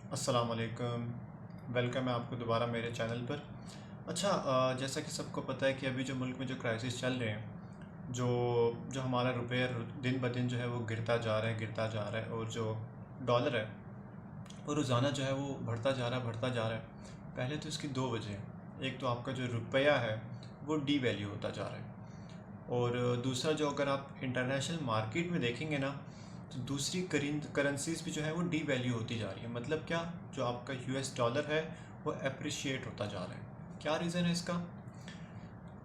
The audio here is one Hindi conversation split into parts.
अस्सलाम वालेकुम। वेलकम है आपको दोबारा मेरे चैनल पर। अच्छा, जैसा कि सबको पता है कि अभी जो मुल्क में जो क्राइसिस चल रहे हैं, जो जो हमारा रुपया दिन ब दिन जो है वो गिरता जा रहा है और जो डॉलर है वो रोज़ाना जो है वो बढ़ता जा रहा है। पहले तो इसकी दो वजह हैं। एक तो आपका जो रुपया है वो डी वैल्यू होता जा रहा है, और दूसरा जो अगर आप इंटरनेशनल मार्केट में देखेंगे ना, तो दूसरी करेंसीज भी जो है वो डी वैल्यू होती जा रही है। मतलब क्या, जो आपका यूएस डॉलर है वो अप्रिशिएट होता जा रहा है। क्या रीज़न है इसका?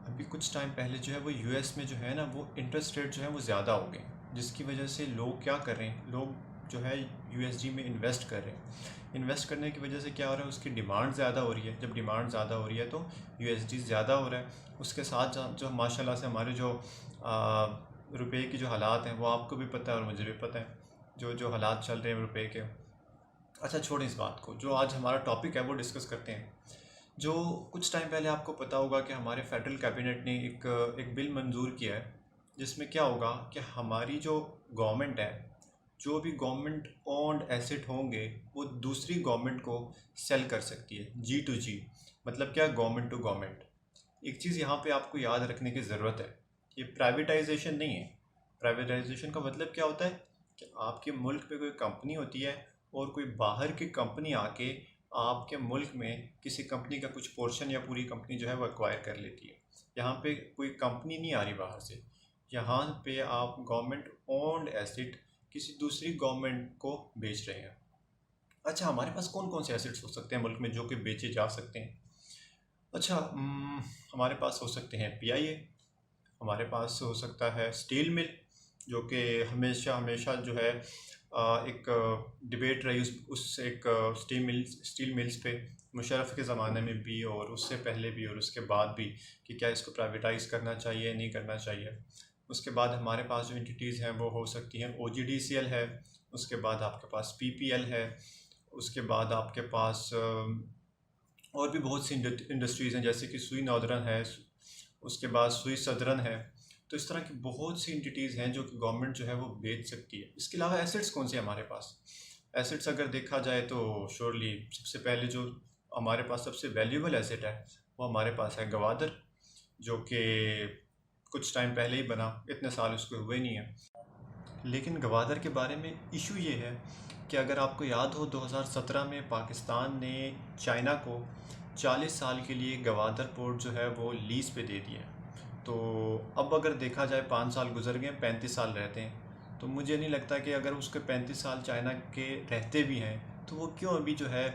अभी कुछ टाइम पहले जो है वो यूएस में जो है ना वो इंटरेस्ट रेट जो है वो ज़्यादा हो गए, जिसकी वजह से लोग क्या कर रहे हैं, लोग जो है यूएसडी में इन्वेस्ट कर रहे हैं। इन्वेस्ट करने की वजह से क्या हो रहा है, उसकी डिमांड ज़्यादा हो रही है। जब डिमांड ज़्यादा हो रही है तो यूएसडी ज़्यादा हो रहा है। उसके साथ जो माशाल्लाह से हमारे जो रुपए की जो हालात हैं वो आपको भी पता है और मुझे भी पता है, जो जो हालात चल रहे हैं रुपए के। अच्छा, छोड़ें इस बात को, जो आज हमारा टॉपिक है वो डिस्कस करते हैं। जो कुछ टाइम पहले आपको पता होगा कि हमारे फेडरल कैबिनेट ने एक बिल मंजूर किया है, जिसमें क्या होगा कि हमारी जो गवर्नमेंट है, जो भी गवर्नमेंट ओन्ड एसेट होंगे वो दूसरी गवर्नमेंट को सेल कर सकती है, जी टू जी। मतलब क्या, गवर्नमेंट टू गवर्नमेंट। एक चीज़ यहाँ पे आपको याद रखने की ज़रूरत है, ये प्राइवेटाइजेशन नहीं है। प्राइवेटाइजेशन का मतलब क्या होता है कि आपके मुल्क पे कोई कंपनी होती है और कोई बाहर की कंपनी आके आपके मुल्क में किसी कंपनी का कुछ पोर्शन या पूरी कंपनी जो है वो एक्वायर कर लेती है। यहाँ पे कोई कंपनी नहीं आ रही बाहर से, यहाँ पे आप गवर्नमेंट ओन्ड एसेट किसी दूसरी गवर्नमेंट को बेच रहे हैं। अच्छा, हमारे पास कौन कौन से एसेट्स हो सकते हैं मुल्क में जो कि बेचे जा सकते हैं? अच्छा, हमारे पास हो सकते हैं पीआईए, हमारे पास हो सकता है स्टील मिल, जो कि हमेशा हमेशा जो है एक डिबेट रही उस एक स्टील मिल्स पे, मुशर्रफ के ज़माने में भी और उससे पहले भी और उसके बाद भी, कि क्या इसको प्राइवेटाइज़ करना चाहिए नहीं करना चाहिए। उसके बाद हमारे पास जो एंटिटीज़ हैं वो हो सकती हैं ओजीडीसीएल है, उसके बाद आपके पास पीपीएल है, उसके बाद आपके पास और भी बहुत सी इंडस्ट्रीज़ हैं, जैसे कि सुई नॉर्दर्न है, उसके बाद सुई सदरन है। तो इस तरह की बहुत सी इंटिटीज़ हैं जो कि गवर्नमेंट जो है वो बेच सकती है। इसके अलावा एसेट्स कौन से हैं हमारे पास? एसेट्स अगर देखा जाए तो श्योरली सबसे पहले जो हमारे पास सबसे वैल्यूबल एसेट है वो हमारे पास है गवादर, जो कि कुछ टाइम पहले ही बना, इतने साल उसको हुए नहीं है। लेकिन गवादर के बारे में इशू ये है कि अगर आपको याद हो, 2017 में पाकिस्तान ने चाइना को 40 साल के लिए गवादर पोर्ट जो है वो लीज़ पे दे दिया है। तो अब अगर देखा जाए 5 साल गुजर गए, 35 साल रहते हैं, तो मुझे नहीं लगता कि अगर उसके 35 साल चाइना के रहते भी हैं तो वो क्यों अभी जो है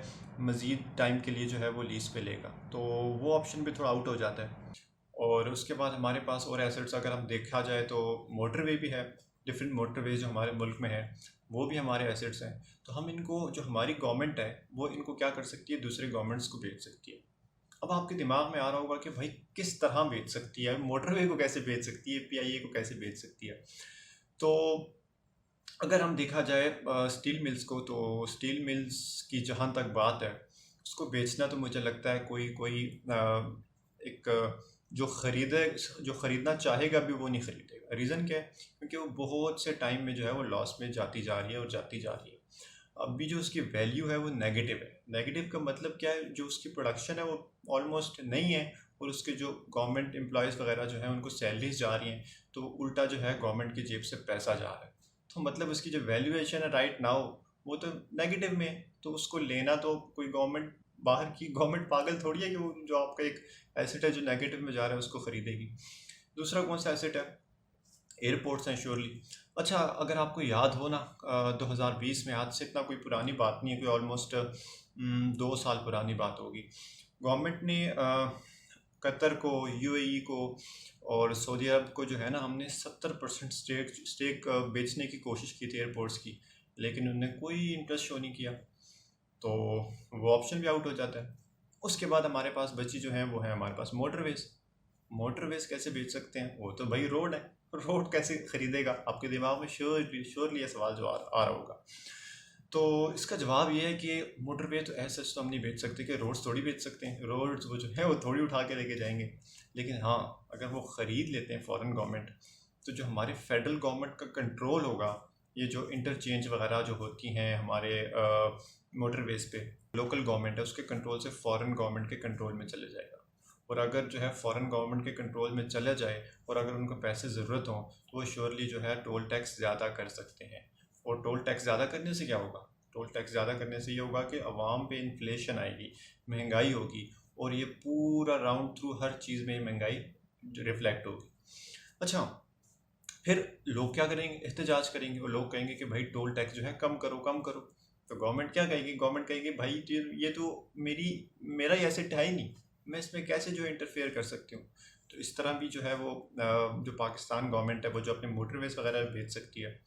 मज़ीद टाइम के लिए जो है वो लीज़ पे लेगा। तो वो ऑप्शन भी थोड़ा आउट हो जाता है। और उसके बाद हमारे पास और एसेट्स अगर हम देखा जाए तो मोटरवे भी है। डिफरेंट मोटरवेज जो हमारे मुल्क में है वो भी हमारे एसेट्स हैं। तो हम इनको, जो हमारी गवर्नमेंट है वो इनको क्या कर सकती है, दूसरे गवर्नमेंट्स को बेच सकती है। अब आपके दिमाग में आ रहा होगा कि भाई किस तरह बेच सकती है, मोटरवे को कैसे बेच सकती है, पीआईए को कैसे बेच सकती है? तो अगर हम देखा जाए स्टील मिल्स को, तो स्टील मिल्स की जहाँ तक बात है, उसको बेचना तो मुझे लगता है कोई कोई एक जो ख़रीदना चाहेगा भी वो नहीं ख़रीदेगा। रीज़न क्या है? क्योंकि वो बहुत से टाइम में जो है वो लॉस में जाती जा रही है और जाती जा रही है। अभी जो उसकी वैल्यू है वो नेगेटिव है। नेगेटिव का मतलब क्या है? जो उसकी प्रोडक्शन है वो ऑलमोस्ट नहीं है, और उसके जो गवर्नमेंट एम्प्लॉयज़ वगैरह जो हैं उनको सैलरीज जा रही हैं, तो उल्टा जो है गवर्नमेंट की जेब से पैसा जा रहा है। तो मतलब उसकी जो वैल्यूएशन है राइट नाउ वो तो नेगेटिव में है। तो उसको लेना तो कोई गवर्नमेंट, बाहर की गवर्नमेंट पागल थोड़ी है कि वो जो आपका एक एसेट है जो नेगेटिव में जा रहा है उसको ख़रीदेगी। दूसरा कौन सा एसेट है? एयरपोर्ट्स हैं श्योरली। अच्छा, अगर आपको याद हो ना, 2020 में, आज से इतना कोई पुरानी बात नहीं है, कोई ऑलमोस्ट 2 साल पुरानी बात होगी, गवर्नमेंट ने कतर को, यूएई को और सऊदी अरब को जो है ना, हमने 70% स्टेक बेचने की कोशिश की थी एयरपोर्ट्स की, लेकिन उन्होंने कोई इंटरेस्ट शो नहीं किया। तो वो ऑप्शन भी आउट हो जाता है। उसके बाद हमारे पास बची जो है वो है हमारे पास मोटरवेज। मोटरवेज कैसे बेच सकते हैं? वो तो भाई रोड है, रोड कैसे खरीदेगा? आपके दिमाग में श्योरली ये सवाल जो आ रहा होगा। तो इसका जवाब ये है कि मोटरवे तो ऐसा तो हम नहीं बेच सकते, कि रोड्स थोड़ी बेच सकते हैं। रोड्स वो जो है वो थोड़ी उठा के लेके जाएंगे। लेकिन हाँ, अगर वो ख़रीद लेते हैं फॉरेन गवर्नमेंट, तो जो हमारे फेडरल गवर्नमेंट का कंट्रोल होगा, ये जो इंटरचेंज वगैरह जो होती हैं हमारे मोटरवेज़ पे लोकल गवर्नमेंट है उसके कंट्रोल से फॉरेन गवर्नमेंट के कंट्रोल में चले जाएगा। और अगर जो है फॉरेन गवर्नमेंट के कंट्रोल में चला जाए और अगर उनको पैसे ज़रूरत हो तो वो श्योरली जो है टोल टैक्स ज़्यादा कर सकते हैं। और टोल टैक्स ज़्यादा करने से क्या होगा? टोल टैक्स ज़्यादा करने से ये होगा कि अवाम पे इन्फ्लेशन आएगी, महंगाई होगी, और ये पूरा राउंड थ्रू हर चीज़ में महंगाई रिफ्लेक्ट होगी। अच्छा, फिर लोग क्या करेंगे? एहतजाज करेंगे और लोग कहेंगे कि भाई टोल टैक्स जो है कम करो, कम करो। तो गवर्नमेंट क्या कहेगी? गवर्नमेंट कहेगी भाई ये तो मेरा ही एसेट है ही नहीं, मैं इसमें कैसे जो इंटरफेयर कर सकती हूँ। तो इस तरह भी जो है वो जो पाकिस्तान गवर्नमेंट है वो जो अपने मोटरवेज वगैरह बेच सकती है।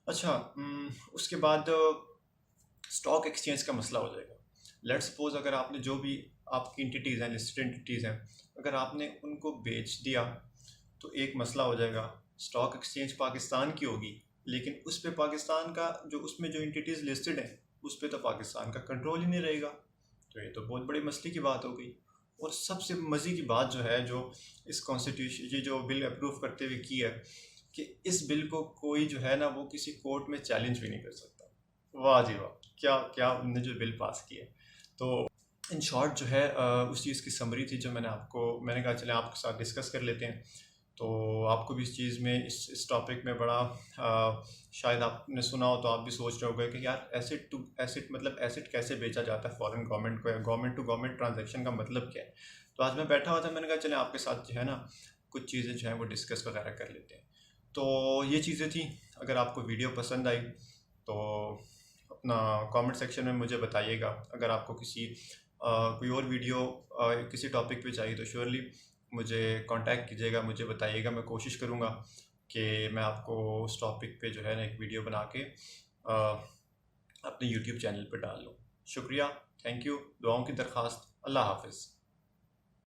अच्छा, उसके बाद स्टॉक एक्सचेंज का मसला हो जाएगा। लेट सपोज अगर आपने जो भी आपकी इंटिटीज़ हैं, लिस्टेड इंटिटीज़ हैं, अगर आपने उनको बेच दिया तो एक मसला हो जाएगा। स्टॉक एक्सचेंज पाकिस्तान की होगी लेकिन उस पर पाकिस्तान का जो उसमें जो इंटिटीज़ लिस्टेड हैं उस पर तो पाकिस्तान का कंट्रोल ही नहीं रहेगा। तो ये तो बहुत बड़ी मसले की बात हो गई। और सबसे मज़े की बात जो है, जो इस कॉन्स्टिट्यूशन ये जो बिल अप्रूव करते हुए की है, कि इस बिल को कोई जो है ना वो किसी कोर्ट में चैलेंज भी नहीं कर सकता। वाह जी वाह, क्या क्या उनने जो बिल पास किया। तो इन शॉर्ट जो है उस चीज़ की समरी थी जो मैंने कहा चले आपके साथ डिस्कस कर लेते हैं। तो आपको भी इस चीज़ में इस टॉपिक में बड़ा शायद आपने सुना हो तो आप भी सोच रहे होंगे कि यार एसेट टू एसेट मतलब एसेट कैसे बेचा जाता है फॉरेन गवर्नमेंट को, या गवर्नमेंट टू गवर्नमेंट ट्रांजैक्शन का मतलब क्या है। तो आज मैं बैठा हुआ था, मैंने कहा चले आपके साथ जो है ना कुछ चीज़ें जो हैं वो डिस्कस वगैरह कर लेते हैं। तो ये चीज़ें थी। अगर आपको वीडियो पसंद आई तो अपना कमेंट सेक्शन में मुझे बताइएगा। अगर आपको कोई और वीडियो किसी टॉपिक पे चाहिए तो श्योरली मुझे कांटेक्ट कीजिएगा, मुझे बताइएगा। मैं कोशिश करूँगा कि मैं आपको उस टॉपिक पे जो है ना एक वीडियो बना के अपने यूट्यूब चैनल पर डाल लूँ। शुक्रिया, थैंक यू, दुआओं की दरख्वास्त। अल्लाह हाफ़िज़।